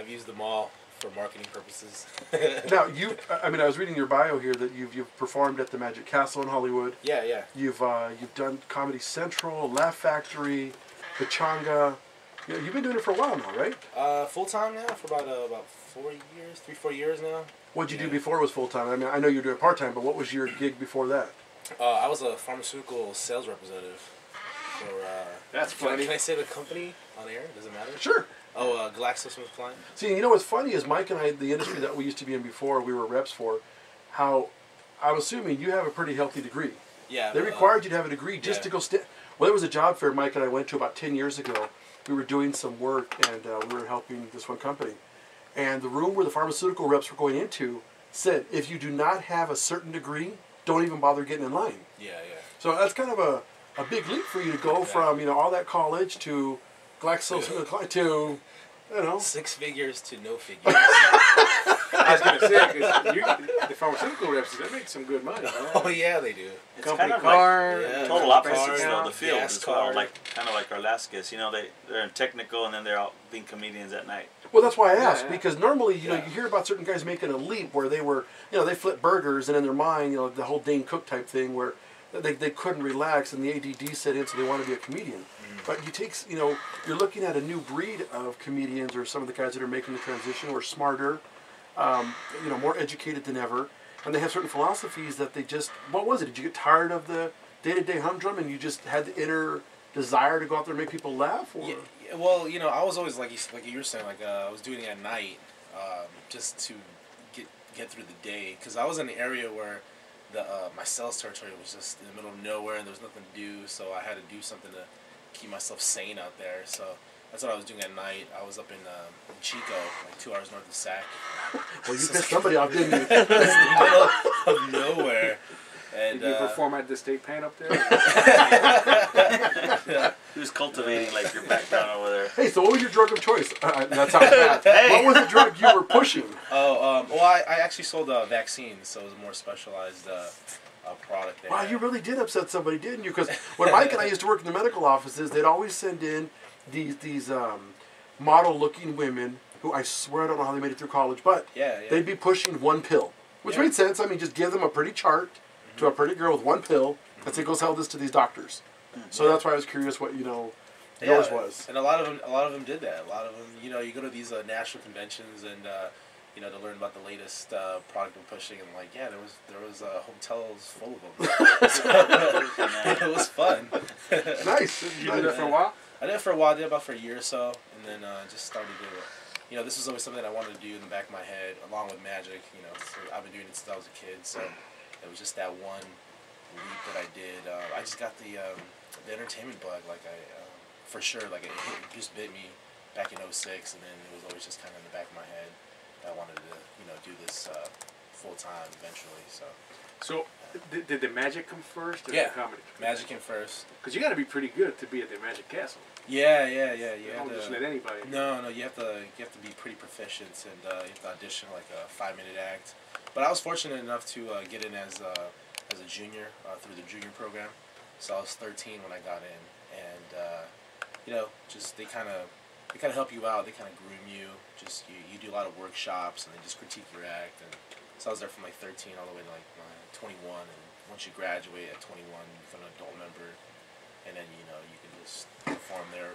I've used them all for marketing purposes. Now, I mean, I was reading your bio here that you've performed at the Magic Castle in Hollywood. Yeah, yeah. You've done Comedy Central, Laugh Factory, Pachanga. You know, you've been doing it for a while now, right? Full time now for about 4 years, 3-4 years now. What'd you do before it was full time? I mean, I know you were doing part time, but what was your gig before that? I was a pharmaceutical sales representative for. That's funny. Can I say the company on air? Does it matter? Sure. Oh, GlaxoSmithKline. See, you know what's funny is Mike and I, the industry that we used to be in before, we were reps for, how I'm assuming you have a pretty healthy degree. Yeah. They required you to have a degree just to go Well, there was a job fair Mike and I went to about 10 years ago. We were doing some work and we were helping this one company. And the room where the pharmaceutical reps were going into said, if you do not have a certain degree, don't even bother getting in line. Yeah, yeah. So that's kind of a big leap for you to go from, you know, all that college to GlaxoSmithKline to, you know. 6 figures to no figures. I was going to say, because the pharmaceutical reps, they make some good money. Right? Oh, yeah, they do. It's Company kind of car, like total opposites cars, though, the field gas as well. card. Like, kind of like our last guest. You know, they're in technical and then they're out being comedians at night. Well, that's why I asked, Yeah. because normally, you know, you hear about certain guys making a leap where they were, you know, they flip burgers and in their mind, you know, the whole Dane Cook type thing where they couldn't relax and the ADD set in, so they want to be a comedian. But you take, you know, you're looking at a new breed of comedians or some of the guys that are making the transition who are smarter, you know, more educated than ever, and they have certain philosophies that they just, what was it? Did you get tired of the day-to-day humdrum and you just had the inner desire to go out there and make people laugh? Or? Yeah, well, you know, I was always, like you were saying, like I was doing it at night just to get through the day, because I was in an area where my sales territory was just in the middle of nowhere and there was nothing to do, so I had to do something to keep myself sane out there. So that's what I was doing at night. I was up in Chico, like 2 hours north of Sac. Well, you pissed somebody off, didn't you? It's in the middle of nowhere. And, did you perform at the state pen up there? Who's cultivating like your background over there? Hey, so what was your drug of choice? That sounds bad. What was the drug you were pushing? Oh, well, I actually sold vaccines, so it was a more specialized product there. Wow, you really did upset somebody, didn't you? Because when Mike and I used to work in the medical offices, they'd always send in these model-looking women who I swear I don't know how they made it through college, but they'd be pushing one pill, which made sense. I mean, just give them a pretty chart to a pretty girl with one pill and say, go sell this to these doctors. So that's why I was curious what, you know, yours was. And a lot of them did that. A lot of them, you know, you go to these national conventions and you know, to learn about the latest product we're pushing, and like, yeah, there was hotels full of them. It was fun. Nice. You did it for a while? I did it for a while. I did it about for a year or so, and then just started to, you know, this was always something I wanted to do in the back of my head, along with magic. You know, so I've been doing it since I was a kid, so it was just that one leap that I did. I just got the entertainment bug, like for sure, like it just bit me back in '06, and then it was always just kind of in the back of my head. I wanted to, you know, do this full time eventually. So did the magic come first or yeah, the comedy? Magic came first. Because you got to be pretty good to be at the Magic Castle. Yeah. You don't just let anybody. No, you have to be pretty proficient, and you have to audition like a 5-minute act. But I was fortunate enough to get in as a junior through the junior program. So I was 13 when I got in, and you know, just they kind of help you out. They kind of groom you. Just you do a lot of workshops, and they just critique your act. And so I was there from like 13 all the way to like 21. And once you graduate at 21, you become an adult member, and then you know you can just perform there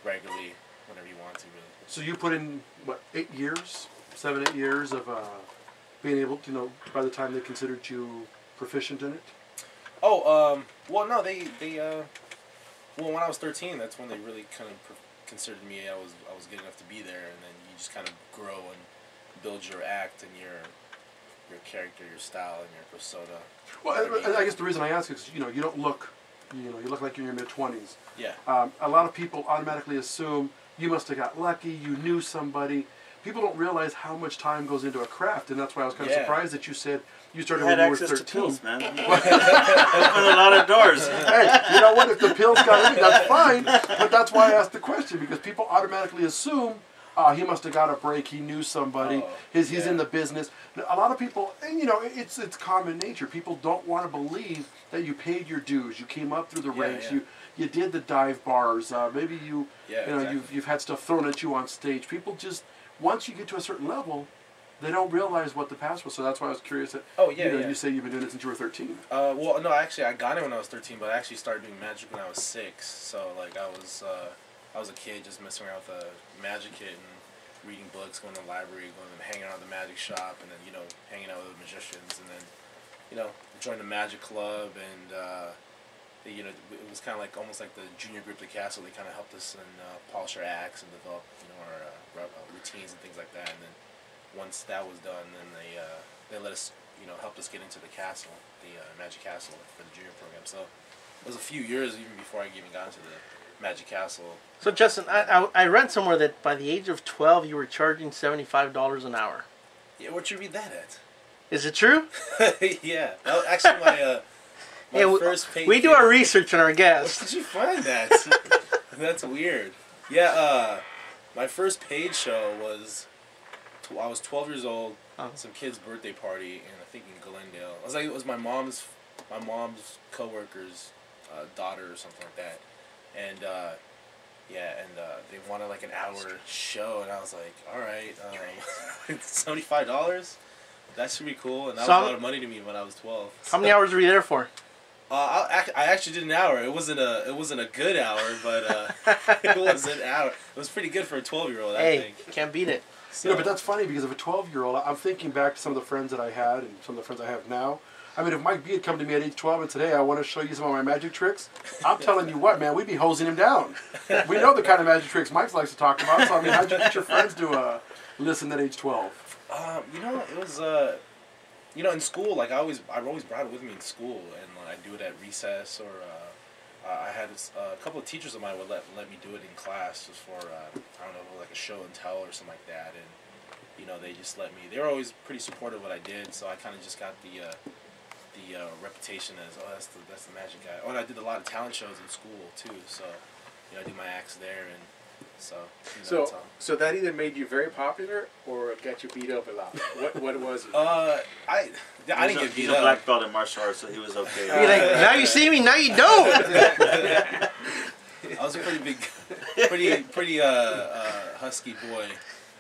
regularly whenever you want to. Really. So you put in what 8 years, 7-8 years of being able to, you know, by the time they considered you proficient in it. Oh, well, no, they well, when I was 13, that's when they really kind of considered me. I was good enough to be there, and then you just kind of grow and build your act and your character, your style, and your persona. Well, I guess the reason I ask is, you know, you don't look, you know, you look like you're in your mid-20s. Yeah. A lot of people automatically assume you must have got lucky, you knew somebody. People don't realize how much time goes into a craft, and that's why I was kind of surprised that you said you started when you were 13. To pills, man. Opened a lot of doors. Hey, you know what? If the pills got in, that's fine. But that's why I asked the question, because people automatically assume he must have got a break. He knew somebody. He's in the business. A lot of people, and you know, it's common nature. People don't want to believe that you paid your dues. You came up through the ranks. you did the dive bars. Maybe you exactly. you've had stuff thrown at you on stage. People just once you get to a certain level, they don't realize what the past was. So that's why I was curious. That, you say you've been doing it since you were 13. Well, no, actually, I got it when I was 13, but I actually started doing magic when I was 6. So like I was a kid just messing around with a magic kit and reading books, going to the library, hanging out at the magic shop, and then hanging out with the magicians, and then joined the magic club, and it was kind of like almost like the junior group at the castle. They kind of helped us and polish our acts and develop our routines and things like that. And then once that was done, then they let us helped us get into the castle, the magic castle for the junior program. So it was a few years even before I even got into the Magic Castle. So Justin, I read somewhere that by the age of 12 you were charging $75 an hour. Yeah, where'd you read that at? Is it true? Yeah, that was actually my first paid. We do our research on our guests. Where did you find that? That's weird. Yeah, my first paid show was I was 12 years old. Some kid's birthday party, and I think in Glendale. It was my mom's coworker's daughter or something like that. And they wanted like an hour show, and I was like, all right, $75. That should be cool, and that was a lot of money to me when I was 12. How many hours were you there for? I actually did an hour. It wasn't a good hour, but it was an hour. It was pretty good for a 12-year-old. I think. Can't beat it. So. But that's funny because of a 12-year-old. I'm thinking back to some of the friends that I had and some of the friends I have now. I mean, if Mike B had come to me at age 12 and said, hey, I want to show you some of my magic tricks, I'm telling you what, man, we'd be hosing him down. We know the kind of magic tricks Mike likes to talk about, so I mean, how'd you get your friends to listen at age 12? It was, in school, like I've always brought it with me in school, and I do it at recess, or I had a couple of teachers of mine would let me do it in class just for, I don't know, like a show and tell or something like that, and, they just let me, they were always pretty supportive of what I did, so I kind of just got the reputation as that's the magic guy. Oh, and I did a lot of talent shows in school too, so I did my acts there, and so so that either made you very popular or got you beat up a lot. What was it? I didn't get beat he's up. a black belt in martial arts, so he was okay. You're like, now you see me, now you don't. I was a pretty big, pretty husky boy.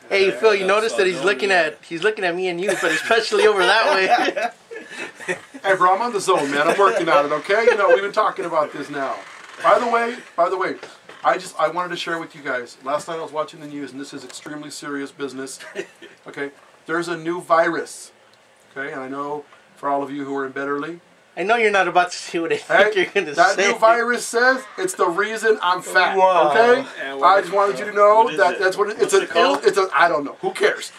Hey, Phil, you notice that he's looking at me and you, but especially over that way. Hey, bro, I'm on the zone, man. I'm working on it, okay? We've been talking about this now. By the way, I wanted to share with you guys. Last night I was watching the news, and this is extremely serious business. Okay? There's a new virus. Okay? And I know for all of you who are in bed early, I know you're not about to see what I think you're going to say. That new virus says it's the reason I'm fat. Wow. Okay? I just wanted you to know that's what it's I don't know. Who cares?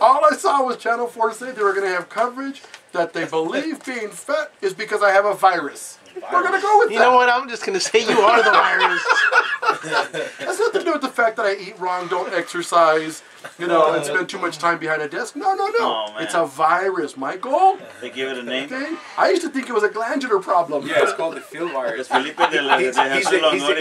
All I saw was Channel 4 say they were going to have coverage that they believe being fat is because I have a virus. We're going to go with that. You know what? I'm just going to say you are the virus. That's nothing to do with the fact that I eat wrong, don't exercise, and spend too much time behind a desk. No. Oh, it's a virus, Michael. They give it a name? Okay? I used to think it was a glandular problem. Yeah, it's called the Phil virus. Felipe de Longoria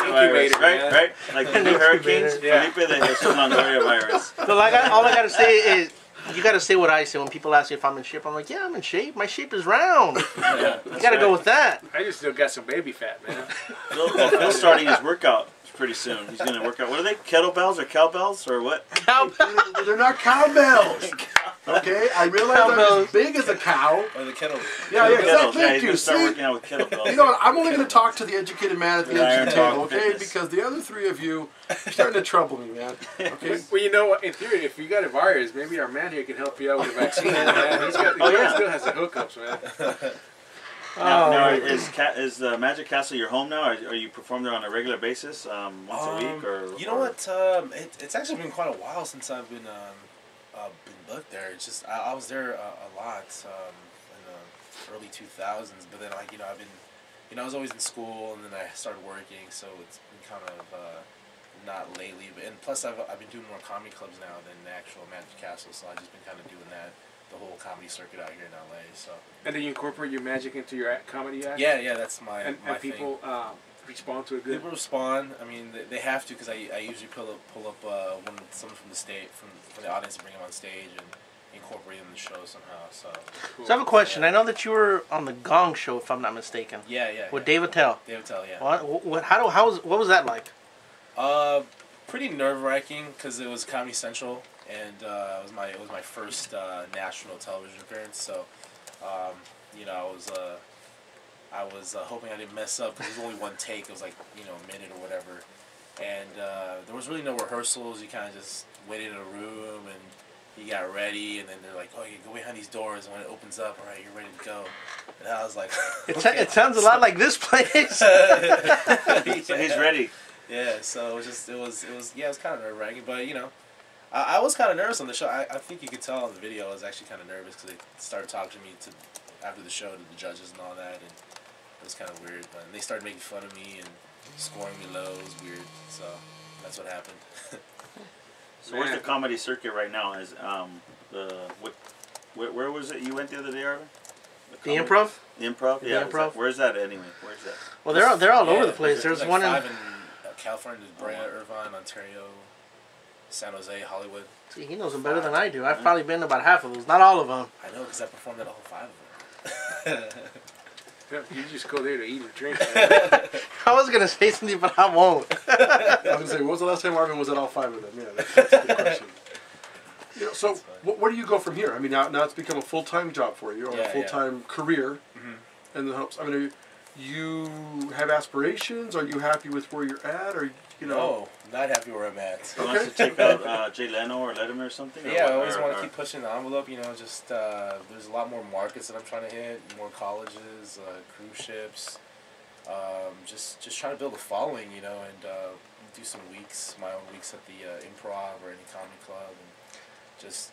virus, right? Like the new hurricanes, Felipe de Longoria virus. So all I got to say is, you got to say what I say when people ask me if I'm in shape. I'm like, yeah, I'm in shape. My shape is round. Yeah, you got to go with that. I just still got some baby fat, man. Phil's starting his workout pretty soon. He's going to work out. What are they? Kettlebells or cowbells or what? Cowbells. They're not cowbells. Okay, I realize I'm as big as a cow. Or the kettle. Yeah, exactly. Yeah, he's going to start working out with kettlebells. You know what? I'm only going to talk to the educated man at the edge of the table, okay? Because the other three of you are starting to trouble me, man. Okay. Well, you know what? In theory, if you got a virus, maybe our man here can help you out with a vaccine. Man. He still has the hookups, man. Now, is the Magic Castle your home now? Or you perform there on a regular basis, once a week, or? You know what? It's actually been quite a while since I've been booked there. It's just I was there a lot in the early 2000s, but then I've been, I was always in school, and then I started working, so it's been kind of not lately. And plus, I've been doing more comedy clubs now than the actual Magic Castle, so I've just been kind of doing that. The whole comedy circuit out here in LA, so. And then you incorporate your magic into your comedy act? Yeah, that's my and people respond to it good? People respond. I mean, they have to, because I usually pull up someone from the state, from the audience, and bring them on stage, and incorporate in the show somehow. So. Cool. So I have a question. Yeah. I know that you were on the Gong Show, if I'm not mistaken. Yeah. With Dave Attell. Dave Attell, yeah. What was that like? Pretty nerve-wracking because it was Comedy Central, and it was my first national television appearance. So, you know, I was hoping I didn't mess up because it was only one take. It was like, you know, a minute or whatever, and there was really no rehearsals. You kind of just waited in a room and you got ready, and then they're like, "Oh, you go behind these doors, and when it opens up, all right, you're ready to go." And I was like, It sounds a lot like this place. So he's ready. Yeah, so it was kind of nerve-wracking, but you know, I was kind of nervous on the show. I think you could tell on the video I was actually kind of nervous because they started talking to me after the show to the judges and all that, and it was kind of weird. But they started making fun of me and scoring me low. It was weird, so that's what happened. So where's the comedy circuit right now? Is where was it you went the other day, Arvin? The Improv? The Improv? The Yeah. Improv? Where's that anyway? Where's that? Well, they're all over Yeah, the place. There's like one in 5 in California, Brea, Irvine, Ontario, San Jose, Hollywood. See, he knows them better than I do. I've probably been to about half of those, not all of them. I know because I performed at all 5 of them. You just go there to eat and drink. I was gonna say something, but I won't. I was gonna say, when was the last time Marvin was at all 5 of them? Yeah, that's a good question. You know, so where do you go from here? I mean, now it's become a full-time job for you, or a full-time career, and the helps. I mean, you have aspirations? Are you happy with where you're at, or you know? No, not happy where I'm at. You want to take out Jay Leno or Letterman or something? Yeah, I always want to keep pushing the envelope. You know, just there's a lot more markets that I'm trying to hit, more colleges, cruise ships. Just trying to build a following, you know, and do some weeks, my own weeks at the Improv or any comedy club, and just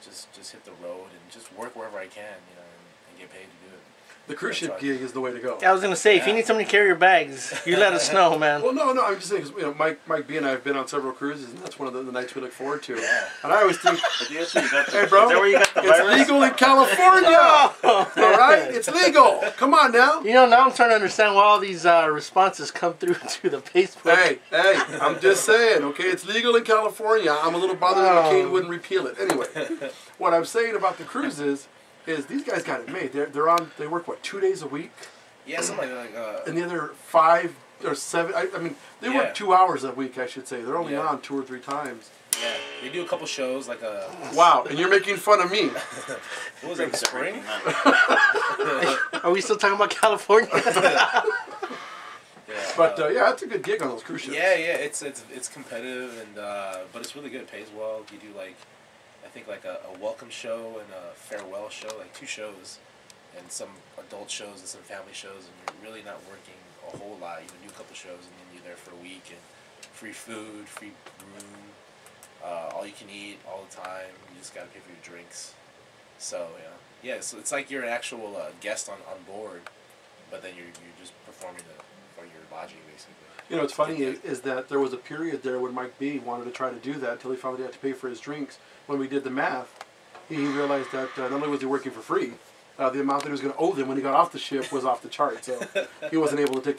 hit the road and just work wherever I can, you know, and get paid to do it. The cruise ship gig is the way to go. Yeah, I was gonna say, if you need somebody to carry your bags, you let us know, man. Well, no, I'm just saying, 'cause, you know, Mike B and I have been on several cruises, and that's one of the nights we look forward to. Yeah. And I always think, Hey, bro, is that where you got the it's virus? legal in California. All right, it's legal. Come on now. You know, now I'm trying to understand why all these responses come through to the Facebook. Hey, I'm just saying, okay, it's legal in California. I'm a little bothered that McCain wouldn't repeal it. Anyway, what I'm saying about the cruises is these guys got it made. They work what, 2 days a week? Yeah, something like And the other 5 or 7. I mean, they work 2 hours a week, I should say. They're only on 2 or 3 times. yeah, they do a couple shows like a. Wow, and you're making fun of me. What was it, spring? Are we still talking about California? Yeah, But yeah, that's a good gig on those cruise ships. yeah, it's competitive and but it's really good. It pays well. You do like, I think like a welcome show and a farewell show, like 2 shows, and some adult shows and some family shows, and you're really not working a whole lot. You do a couple shows and then you're there for a week, and free food, free room, all you can eat all the time. You just gotta pay for your drinks. So yeah, so it's like you're an actual guest on board, but then you're just performing for your lodging basically. You know, what's funny is that there was a period there when Mike B wanted to try to do that until he found he had to pay for his drinks. When we did the math, he realized that not only was he working for free, the amount that he was going to owe them when he got off the ship was off the chart. So he wasn't able to take the